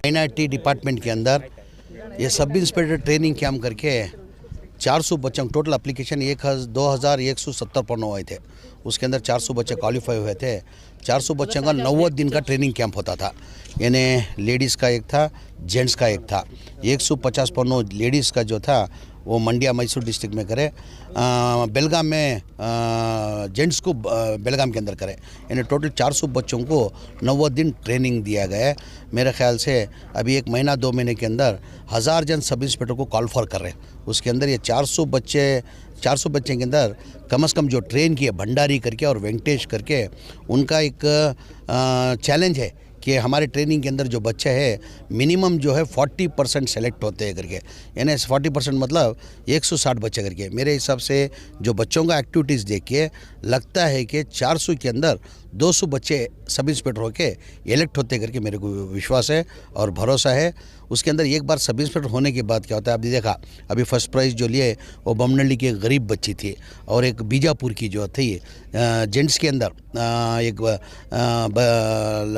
Minority department के अंदर ये सब इंस्पेक्टर ट्रेनिंग कैंप करके 400 बच्चों टोटल एप्लीकेशन 2170 पन्नों हुए थे। उसके अंदर 400 बच्चे क्वालिफाई हुए थे। 400 बच्चों का 90 दिन का ट्रेनिंग कैंप होता था। यानी लेडीज़ का एक था, जेंट्स का एक था। 150 पन्नों लेडीज़ का जो था वो मंडिया मैसूर डिस्ट्रिक्ट में करे, बेलगाम में जेंट्स को बेलगाम के अंदर करे। यानी टोटल 400 बच्चों को 90 दिन ट्रेनिंग दिया गया है। मेरे ख्याल से अभी 1 महीना 2 महीने के अंदर 1000 जन सब इंस्पेक्टर को कॉल फॉर कर रहे हैं। उसके अंदर ये 400 बच्चे के अंदर कम से कम जो ट्रेन किए भंडारी करके और वेंकटेश करके, उनका एक चैलेंज है कि हमारे ट्रेनिंग के अंदर जो बच्चे हैं मिनिमम जो है 40% सेलेक्ट होते हैं करके। यानी 40% मतलब 160 बच्चे करके। मेरे हिसाब से जो बच्चों का एक्टिविटीज़ देख के लगता है कि 400 के अंदर 200 बच्चे सब इंस्पेक्टर होके इलेक्ट होते करके मेरे को विश्वास है और भरोसा है। उसके अंदर एक बार सब इंस्पेक्टर होने के बाद क्या होता है, अभी देखा अभी फर्स्ट प्राइज़ जो लिए वो बमनल्ली की एक गरीब बच्ची थी और एक बीजापुर की जो थी जेंट्स के अंदर एक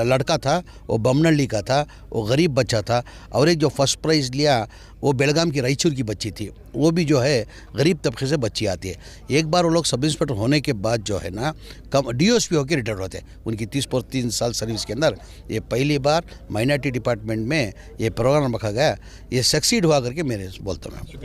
लड़का था, वो बमनल्ली का था, वो गरीब बच्चा था। और एक जो फर्स्ट प्राइज़ लिया वो बेलगाम की रायचूर की बच्ची थी, वो भी जो है गरीब तबके से बच्ची आती है। एक बार वो लोग सब इंस्पेक्टर होने के बाद जो है ना कम DOSP होकर रिटायर होते हैं। उनकी 30 साल सर्विस के अंदर ये पहली बार माइनॉरिटी डिपार्टमेंट में ये प्रोग्राम रखा गया। ये सक्सीड हुआ करके मेरे बोलता हूँ।